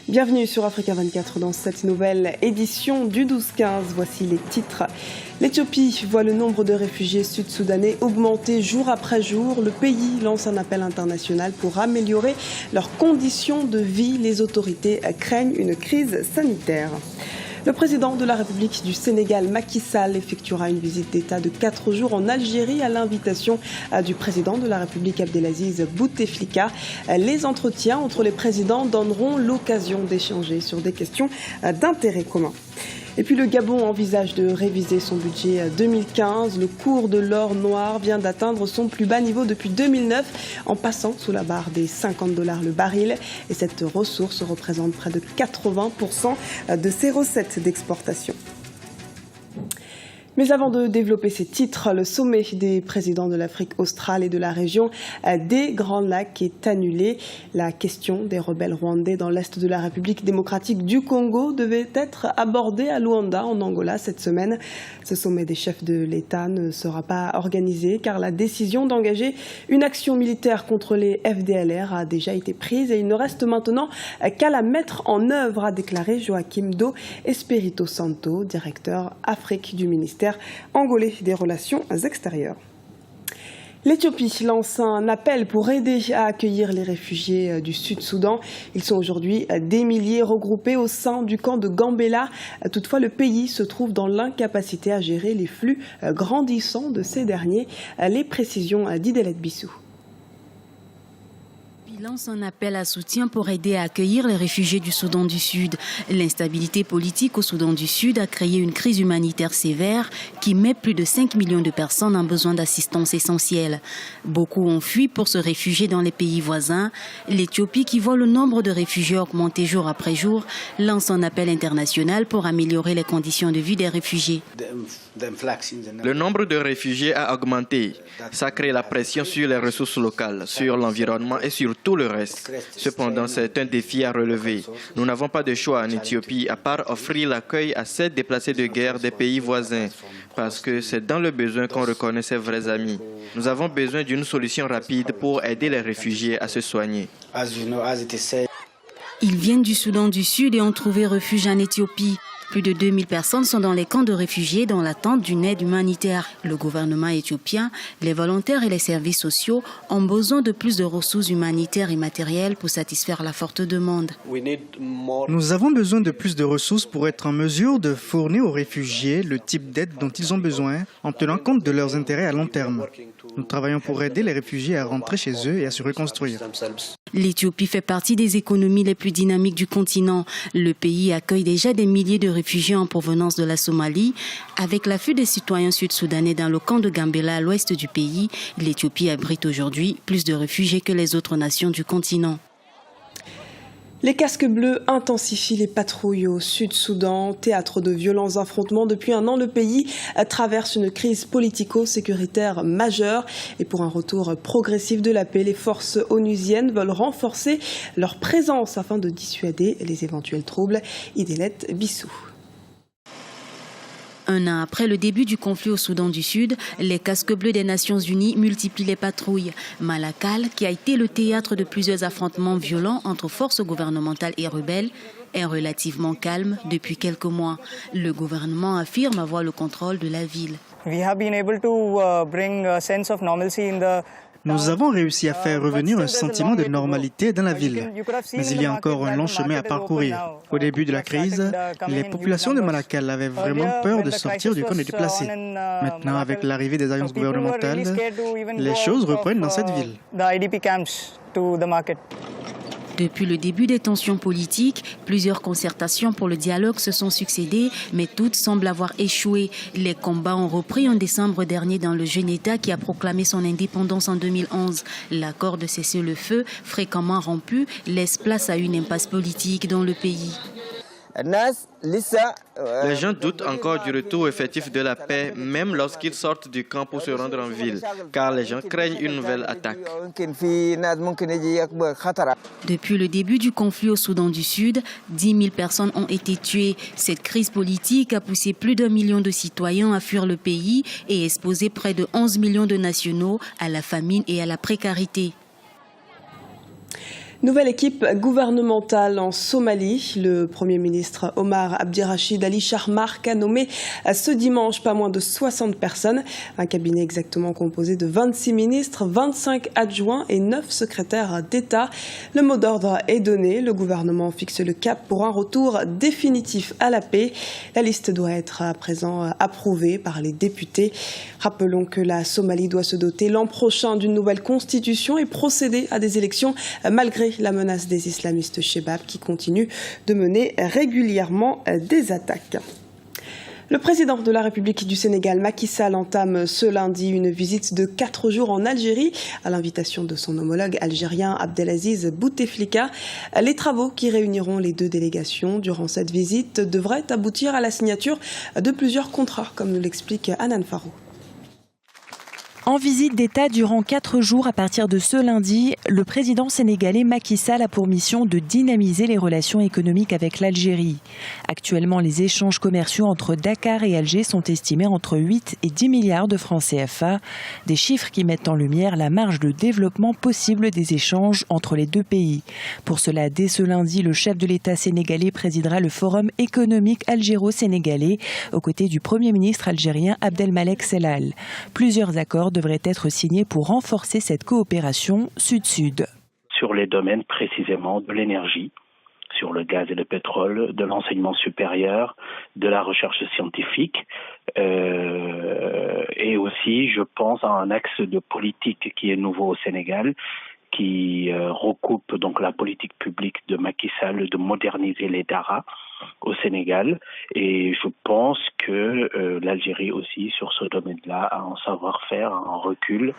Bienvenue sur Africa 24 dans cette nouvelle édition du 12-15. Voici les titres. L'Éthiopie voit le nombre de réfugiés sud-soudanais augmenter jour après jour. Le pays lance un appel international pour améliorer leurs conditions de vie. Les autorités craignent une crise sanitaire. Le président de la République du Sénégal, Macky Sall, effectuera une visite d'État de 4 jours en Algérie à l'invitation du président de la République, Abdelaziz Bouteflika. Les entretiens entre les présidents donneront l'occasion d'échanger sur des questions d'intérêt commun. Et puis le Gabon envisage de réviser son budget 2015. Le cours de l'or noir vient d'atteindre son plus bas niveau depuis 2009 en passant sous la barre des $50 le baril. Et cette ressource représente près de 80% de ses recettes d'exportation. Mais avant de développer ces titres, le sommet des présidents de l'Afrique australe et de la région des Grands Lacs est annulé. La question des rebelles rwandais dans l'est de la République démocratique du Congo devait être abordée à Luanda, en Angola, cette semaine. Ce sommet des chefs de l'État ne sera pas organisé car la décision d'engager une action militaire contre les FDLR a déjà été prise et il ne reste maintenant qu'à la mettre en œuvre, a déclaré Joaquim Do Espirito Santo, directeur Afrique du ministère angolais des relations extérieures. L'Éthiopie lance un appel pour aider à accueillir les réfugiés du Sud-Soudan. Ils sont aujourd'hui des milliers regroupés au sein du camp de Gambela. Toutefois, le pays se trouve dans l'incapacité à gérer les flux grandissants de ces derniers. Les précisions d'Idelet Bissou. Il lance un appel à soutien pour aider à accueillir les réfugiés du Soudan du Sud. L'instabilité politique au Soudan du Sud a créé une crise humanitaire sévère qui met plus de 5 millions de personnes en besoin d'assistance essentielle. Beaucoup ont fui pour se réfugier dans les pays voisins. L'Éthiopie, qui voit le nombre de réfugiés augmenter jour après jour, lance un appel international pour améliorer les conditions de vie des réfugiés. Le nombre de réfugiés a augmenté. Ça crée la pression sur les ressources locales, sur l'environnement et sur tout le reste. Cependant, c'est un défi à relever. Nous n'avons pas de choix en Éthiopie à part offrir l'accueil à ces déplacés de guerre des pays voisins, parce que c'est dans le besoin qu'on reconnaît ses vrais amis. Nous avons besoin d'une solution rapide pour aider les réfugiés à se soigner. Ils viennent du Soudan du Sud et ont trouvé refuge en Éthiopie. Plus de 2000 personnes sont dans les camps de réfugiés dans l'attente d'une aide humanitaire. Le gouvernement éthiopien, les volontaires et les services sociaux ont besoin de plus de ressources humanitaires et matérielles pour satisfaire la forte demande. Nous avons besoin de plus de ressources pour être en mesure de fournir aux réfugiés le type d'aide dont ils ont besoin en tenant compte de leurs intérêts à long terme. Nous travaillons pour aider les réfugiés à rentrer chez eux et à se reconstruire. L'Éthiopie fait partie des économies les plus dynamiques du continent. Le pays accueille déjà des milliers de réfugiés en provenance de la Somalie. Avec l'afflux des citoyens sud-soudanais dans le camp de Gambela à l'ouest du pays, l'Éthiopie abrite aujourd'hui plus de réfugiés que les autres nations du continent. Les casques bleus intensifient les patrouilles au Sud-Soudan. Théâtre de violents affrontements depuis un an, le pays traverse une crise politico-sécuritaire majeure. Et pour un retour progressif de la paix, les forces onusiennes veulent renforcer leur présence afin de dissuader les éventuels troubles. Idelet Bissou. Un an après le début du conflit au Soudan du Sud, les casques bleus des Nations Unies multiplient les patrouilles. Malakal, qui a été le théâtre de plusieurs affrontements violents entre forces gouvernementales et rebelles, est relativement calme depuis quelques mois. Le gouvernement affirme avoir le contrôle de la ville. Nous avons réussi à faire revenir un sentiment de normalité dans la ville. Mais il y a encore un long chemin à parcourir. Au début de la crise, les populations de Malakal avaient vraiment peur de sortir du camp des déplacés. Maintenant, avec l'arrivée des alliances gouvernementales, les choses reprennent dans cette ville. Depuis le début des tensions politiques, plusieurs concertations pour le dialogue se sont succédées, mais toutes semblent avoir échoué. Les combats ont repris en décembre dernier dans le jeune État qui a proclamé son indépendance en 2011. L'accord de cessez-le-feu, fréquemment rompu, laisse place à une impasse politique dans le pays. Les gens doutent encore du retour effectif de la paix, même lorsqu'ils sortent du camp pour se rendre en ville, car les gens craignent une nouvelle attaque. Depuis le début du conflit au Soudan du Sud, 10 000 personnes ont été tuées. Cette crise politique a poussé plus d'1 million de citoyens à fuir le pays et exposé près de 11 millions de nationaux à la famine et à la précarité. Nouvelle équipe gouvernementale en Somalie. Le Premier ministre Omar Abdirachid Ali Sharmark a nommé ce dimanche pas moins de 60 personnes. Un cabinet exactement composé de 26 ministres, 25 adjoints et 9 secrétaires d'État. Le mot d'ordre est donné. Le gouvernement fixe le cap pour un retour définitif à la paix. La liste doit être à présent approuvée par les députés. Rappelons que la Somalie doit se doter l'an prochain d'une nouvelle constitution et procéder à des élections malgré la menace des islamistes Chebab qui continuent de mener régulièrement des attaques. Le président de la République du Sénégal, Macky Sall, entame ce lundi une visite de 4 jours en Algérie à l'invitation de son homologue algérien Abdelaziz Bouteflika. Les travaux qui réuniront les deux délégations durant cette visite devraient aboutir à la signature de plusieurs contrats, comme nous l'explique Anan Farou. En visite d'État durant 4 jours à partir de ce lundi, le président sénégalais Macky Sall a pour mission de dynamiser les relations économiques avec l'Algérie. Actuellement, les échanges commerciaux entre Dakar et Alger sont estimés entre 8 et 10 milliards de francs CFA, des chiffres qui mettent en lumière la marge de développement possible des échanges entre les deux pays. Pour cela, dès ce lundi, le chef de l'État sénégalais présidera le Forum économique algéro-sénégalais aux côtés du Premier ministre algérien Abdelmalek Sellal. Plusieurs accords devrait être signé pour renforcer cette coopération sud-sud. Sur les domaines précisément de l'énergie, sur le gaz et le pétrole, de l'enseignement supérieur, de la recherche scientifique et aussi, je pense, à un axe de politique qui est nouveau au Sénégal, qui recoupe donc la politique publique de Macky Sall de moderniser les daras au Sénégal, et je pense que l'Algérie aussi sur ce domaine-là a un savoir-faire, un recul.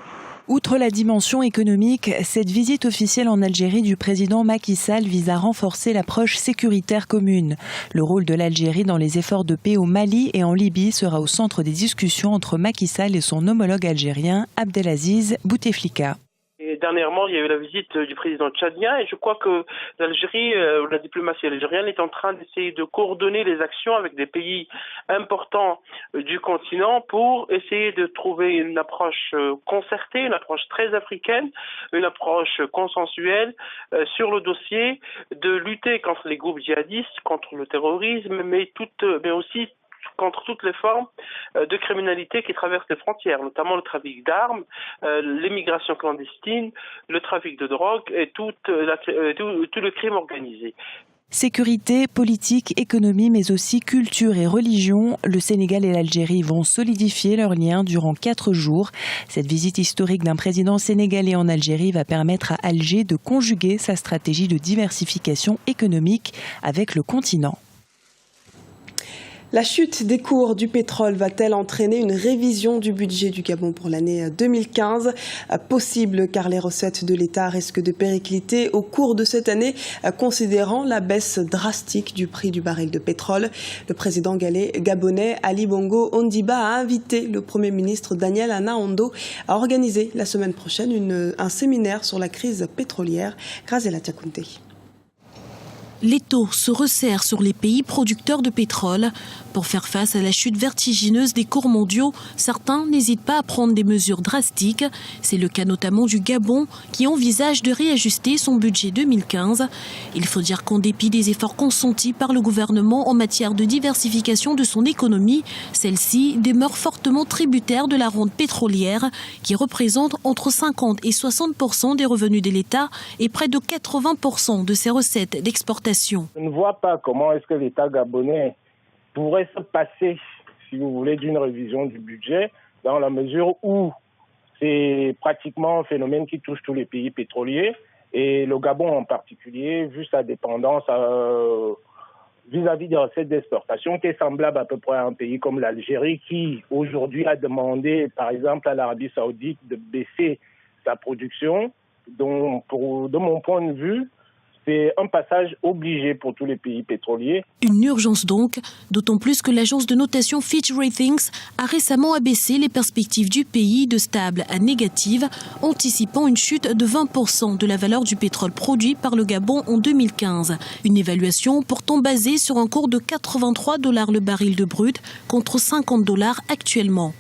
Outre la dimension économique, cette visite officielle en Algérie du président Macky Sall vise à renforcer l'approche sécuritaire commune. Le rôle de l'Algérie dans les efforts de paix au Mali et en Libye sera au centre des discussions entre Macky Sall et son homologue algérien Abdelaziz Bouteflika. Et dernièrement, il y a eu la visite du président tchadien et je crois que l'Algérie, la diplomatie algérienne est en train d'essayer de coordonner les actions avec des pays importants du continent pour essayer de trouver une approche concertée, une approche très africaine, une approche consensuelle sur le dossier de lutter contre les groupes djihadistes, contre le terrorisme, mais aussi contre toutes les formes de criminalité qui traversent les frontières, notamment le trafic d'armes, l'immigration clandestine, le trafic de drogue et tout le crime organisé. Sécurité, politique, économie, mais aussi culture et religion, le Sénégal et l'Algérie vont solidifier leurs liens durant 4 jours. Cette visite historique d'un président sénégalais en Algérie va permettre à Alger de conjuguer sa stratégie de diversification économique avec le continent. La chute des cours du pétrole va-t-elle entraîner une révision du budget du Gabon pour l'année 2015 ? Possible, car les recettes de l'État risquent de péricliter au cours de cette année, considérant la baisse drastique du prix du baril de pétrole. Le président gabonais Ali Bongo Ondimba a invité le Premier ministre Daniel Anaondo à organiser la semaine prochaine un séminaire sur la crise pétrolière. Graziella Tiakunte. Les taux se resserrent sur les pays producteurs de pétrole. Pour faire face à la chute vertigineuse des cours mondiaux, certains n'hésitent pas à prendre des mesures drastiques. C'est le cas notamment du Gabon qui envisage de réajuster son budget 2015. Il faut dire qu'en dépit des efforts consentis par le gouvernement en matière de diversification de son économie, celle-ci demeure fortement tributaire de la rente pétrolière qui représente entre 50 et 60% des revenus de l'État et près de 80% de ses recettes d'exportation. Je ne vois pas comment est-ce que l'État gabonais pourrait se passer, si vous voulez, d'une révision du budget, dans la mesure où c'est pratiquement un phénomène qui touche tous les pays pétroliers, et le Gabon en particulier, vu sa dépendance vis-à-vis des recettes d'exportation, qui est semblable à peu près à un pays comme l'Algérie, qui aujourd'hui a demandé, par exemple, à l'Arabie Saoudite de baisser sa production. Donc, de mon point de vue, c'est un passage obligé pour tous les pays pétroliers. Une urgence donc, d'autant plus que l'agence de notation Fitch Ratings a récemment abaissé les perspectives du pays de stable à négative, anticipant une chute de 20% de la valeur du pétrole produit par le Gabon en 2015. Une évaluation pourtant basée sur un cours de $83 le baril de brut contre $50 actuellement.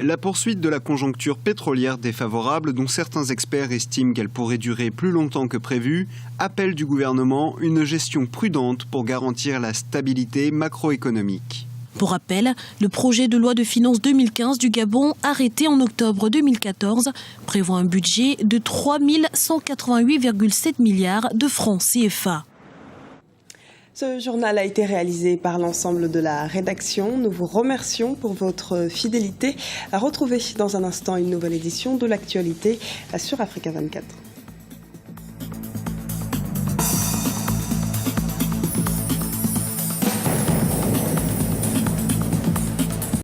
La poursuite de la conjoncture pétrolière défavorable, dont certains experts estiment qu'elle pourrait durer plus longtemps que prévu, appelle du gouvernement une gestion prudente pour garantir la stabilité macroéconomique. Pour rappel, le projet de loi de finances 2015 du Gabon, arrêté en octobre 2014, prévoit un budget de 3 188,7 milliards de francs CFA. Ce journal a été réalisé par l'ensemble de la rédaction. Nous vous remercions pour votre fidélité. À retrouver dans un instant une nouvelle édition de l'actualité sur Africa 24.